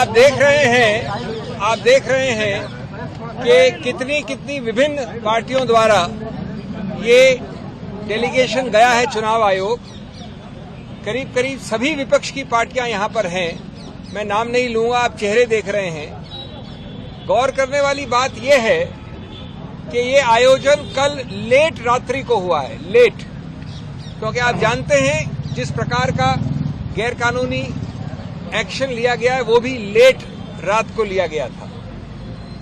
आप देख रहे हैं कि कितनी विभिन्न पार्टियों द्वारा ये डेलीगेशन गया है चुनाव आयोग। करीब सभी विपक्ष की पार्टियां यहां पर हैं। मैं नाम नहीं लूंगा, आप चेहरे देख रहे हैं। गौर करने वाली बात यह है कि ये आयोजन कल लेट रात्रि को हुआ है, लेट, क्योंकि आप जानते हैं जिस प्रकार का गैरकानूनी एक्शन लिया गया है वो भी लेट रात को लिया गया था।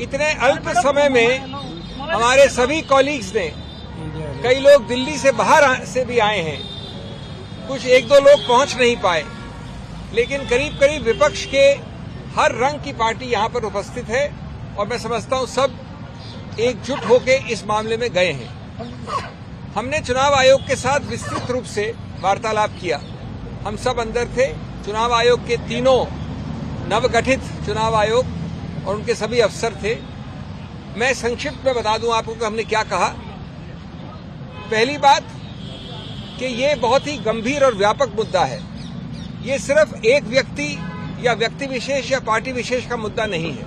इतने अल्प समय में हमारे सभी कॉलीग्स ने, कई लोग दिल्ली से बाहर से भी आए हैं, कुछ एक दो लोग पहुंच नहीं पाए, लेकिन करीब विपक्ष के हर रंग की पार्टी यहां पर उपस्थित है और मैं समझता हूं सब एकजुट होकर इस मामले में गए हैं। हमने चुनाव आयोग के साथ विस्तृत रूप से वार्तालाप किया। हम सब अंदर थे, चुनाव आयोग के तीनों नवगठित चुनाव आयोग और उनके सभी अफसर थे। मैं संक्षिप्त में बता दूं आपको कि हमने क्या कहा। पहली बात कि ये बहुत ही गंभीर और व्यापक मुद्दा है। ये सिर्फ एक व्यक्ति या व्यक्ति विशेष या पार्टी विशेष का मुद्दा नहीं है।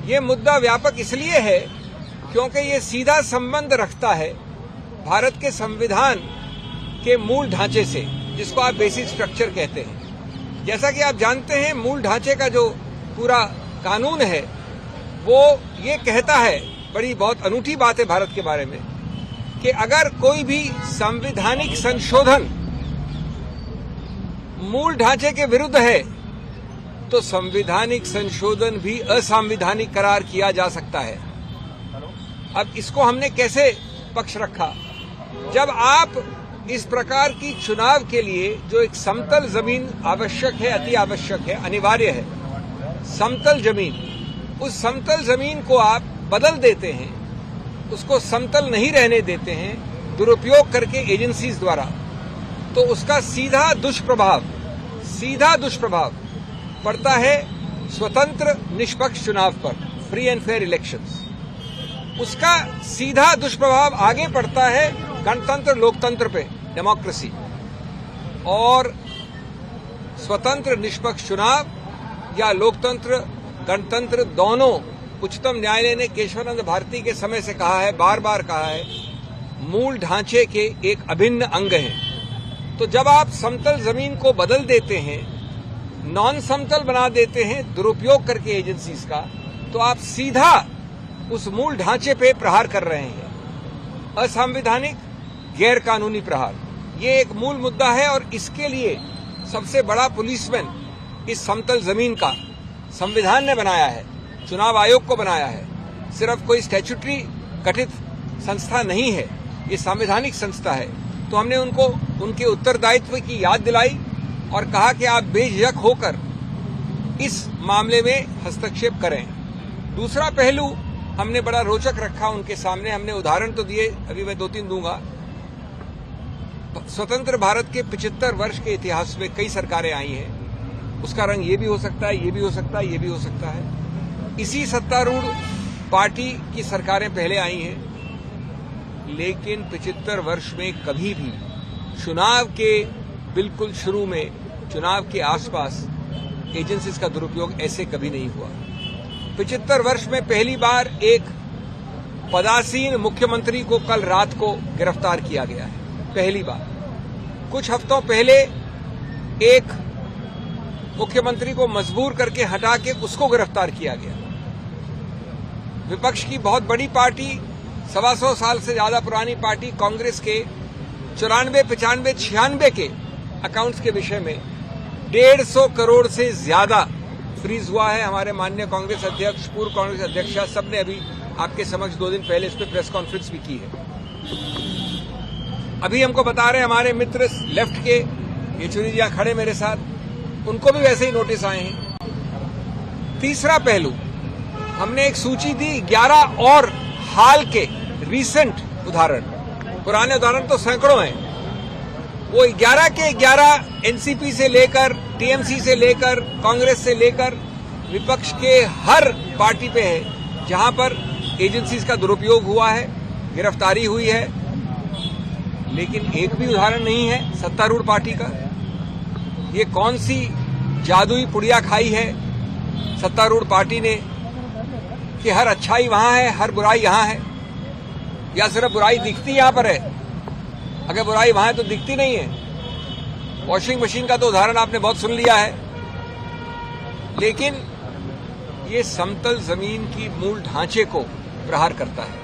ये मुद्दा व्यापक इसलिए है क्योंकि ये सीधा संबंध रखता है भारत के संविधान के मूल ढांचे से, जिसको आप बेसिक स्ट्रक्चर कहते हैं। जैसा कि आप जानते हैं, मूल ढांचे का जो पूरा कानून है वो ये कहता है, बड़ी बहुत अनूठी बात है भारत के बारे में, कि अगर कोई भी संवैधानिक संशोधन मूल ढांचे के विरुद्ध है तो संवैधानिक संशोधन भी असंवैधानिक करार किया जा सकता है। अब इसको हमने कैसे पक्ष रखा? जब आप इस प्रकार की चुनाव के लिए जो एक समतल जमीन आवश्यक है, अति आवश्यक है, अनिवार्य है, समतल जमीन, उस समतल जमीन को आप बदल देते हैं, उसको समतल नहीं रहने देते हैं दुरुपयोग करके एजेंसीज द्वारा, तो उसका सीधा दुष्प्रभाव पड़ता है स्वतंत्र निष्पक्ष चुनाव पर, फ्री एंड फेयर इलेक्शंस। उसका सीधा दुष्प्रभाव आगे पड़ता है गणतंत्र लोकतंत्र पे, डेमोक्रेसी। और स्वतंत्र निष्पक्ष चुनाव या लोकतंत्र गणतंत्र दोनों, उच्चतम न्यायालय ने केशवानंद भारती के समय से कहा है, बार बार कहा है, मूल ढांचे के एक अभिन्न अंग हैं। तो जब आप समतल जमीन को बदल देते हैं, नॉन समतल बना देते हैं दुरुपयोग करके एजेंसीज का, तो आप सीधा उस मूल ढांचे पे प्रहार कर रहे हैं, असंवैधानिक गैरकानूनी प्रहार। ये एक मूल मुद्दा है और इसके लिए सबसे बड़ा पुलिसमैन इस समतल जमीन का संविधान ने बनाया है, चुनाव आयोग को बनाया है। सिर्फ कोई स्टैट्यूटरी गठित संस्था नहीं है, ये संवैधानिक संस्था है। तो हमने उनको उनके उत्तरदायित्व की याद दिलाई और कहा कि आप बेझिझक होकर इस मामले में हस्तक्षेप करें। दूसरा पहलू हमने बड़ा रोचक रखा उनके सामने, हमने उदाहरण तो दिए, अभी मैं 2-3 दूंगा। स्वतंत्र भारत के 75 वर्ष के इतिहास में कई सरकारें आई हैं, उसका रंग ये भी हो सकता है, ये भी हो सकता है, ये भी हो सकता है। इसी सत्तारूढ़ पार्टी की सरकारें पहले आई हैं, लेकिन 75 वर्ष में कभी भी चुनाव के बिल्कुल शुरू में, चुनाव के आसपास एजेंसीज का दुरुपयोग ऐसे कभी नहीं हुआ। 75 वर्ष में पहली बार एक पदासीन मुख्यमंत्री को कल रात को गिरफ्तार किया गया है, पहली बार। कुछ हफ्तों पहले एक मुख्यमंत्री को मजबूर करके हटा के उसको गिरफ्तार किया गया। विपक्ष की बहुत बड़ी पार्टी, 125 साल से ज्यादा पुरानी पार्टी कांग्रेस के 94, 95, 96 के अकाउंट्स के विषय में 150 करोड़ से ज्यादा फ्रीज हुआ है। हमारे माननीय कांग्रेस अध्यक्ष, पूर्व कांग्रेस अध्यक्षा, सबने अभी आपके समक्ष 2 दिन पहले इस पर प्रेस कॉन्फ्रेंस भी की है। अभी हमको बता रहे हमारे मित्र लेफ्ट के, येचुरी जी खड़े मेरे साथ, उनको भी वैसे ही नोटिस आए हैं। तीसरा पहलू, हमने एक सूची दी 11 और हाल के रीसेंट उदाहरण, पुराने उदाहरण तो सैकड़ों हैं, वो 11 के 11 एनसीपी से लेकर, टीएमसी से लेकर, कांग्रेस से लेकर विपक्ष के हर पार्टी पे है जहां पर एजेंसीज का दुरुपयोग हुआ है, गिरफ्तारी हुई है। लेकिन एक भी उदाहरण नहीं है सत्तारूढ़ पार्टी का। ये कौन सी जादुई पुड़िया खाई है सत्तारूढ़ पार्टी ने कि हर अच्छाई वहां है, हर बुराई यहां है, या सिर्फ बुराई दिखती यहां पर है? अगर बुराई वहां है तो दिखती नहीं है। वॉशिंग मशीन का तो उदाहरण आपने बहुत सुन लिया है, लेकिन ये समतल जमीन की मूल ढांचे को प्रहार करता है।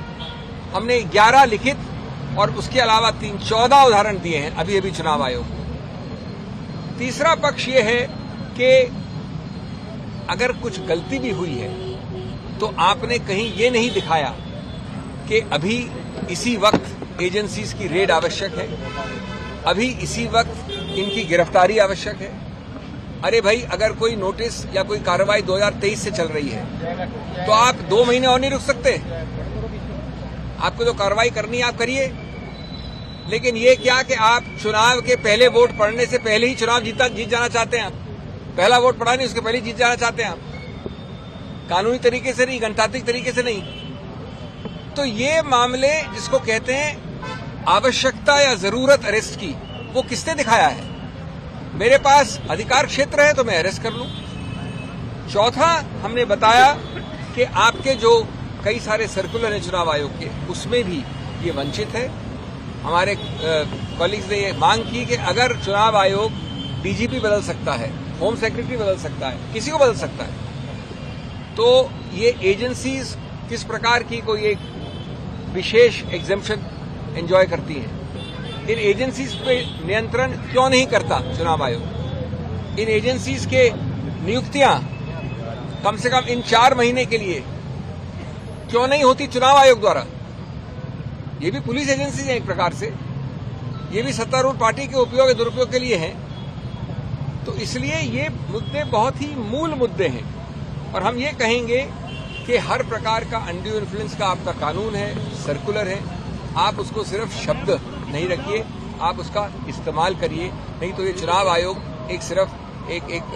हमने 11 लिखित और उसके अलावा 14 उदाहरण दिए हैं अभी अभी चुनाव आयोग को। तीसरा पक्ष ये है कि अगर कुछ गलती भी हुई है तो आपने कहीं ये नहीं दिखाया कि अभी इसी वक्त एजेंसीज की रेड आवश्यक है, अभी इसी वक्त इनकी गिरफ्तारी आवश्यक है। अरे भाई, अगर कोई नोटिस या कोई कार्रवाई 2023 से चल रही है तो आप 2 महीने और नहीं रुक सकते? आपको जो कार्रवाई करनी है आप करिए, लेकिन ये क्या कि आप चुनाव के पहले वोट पड़ने से पहले ही चुनाव जीत जाना चाहते हैं? आप पहला वोट पड़ा नहीं, उसके पहले जीत जाना चाहते हैं आप? कानूनी तरीके से नहीं, गणतांत्रिक तरीके से नहीं। तो ये मामले जिसको कहते हैं आवश्यकता या जरूरत अरेस्ट की, वो किसने दिखाया है? मेरे पास अधिकार क्षेत्र है तो मैं अरेस्ट कर लूं। चौथा, हमने बताया कि आपके जो कई सारे सर्कुलर हैं चुनाव आयोग के, उसमें भी ये वंचित है। हमारे कॉलीग्स ने ये मांग की कि अगर चुनाव आयोग डीजीपी बदल सकता है, होम सेक्रेटरी बदल सकता है, किसी को बदल सकता है, तो ये एजेंसीज किस प्रकार की कोई एक विशेष एग्जेम्पशन एंजॉय करती हैं? इन एजेंसीज पे नियंत्रण क्यों नहीं करता चुनाव आयोग? इन एजेंसीज के नियुक्तियां कम से कम इन 4 महीने के लिए क्यों नहीं होती चुनाव आयोग द्वारा? ये भी पुलिस एजेंसीज हैं एक प्रकार से, ये भी सत्तारूढ़ पार्टी के उपयोग या दुरुपयोग के लिए हैं। तो इसलिए ये मुद्दे बहुत ही मूल मुद्दे हैं, और हम ये कहेंगे कि हर प्रकार का अनड्यू इन्फ्लुएंस का आपका कानून है, सर्कुलर है, आप उसको सिर्फ शब्द नहीं रखिए, आप उसका इस्तेमाल करिए। नहीं तो ये चुनाव आयोग एक सिर्फ एक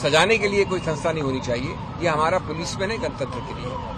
सजाने के लिए कोई संस्था नहीं होनी चाहिए। ये हमारा पुलिस में नहीं, गणतंत्र के लिए।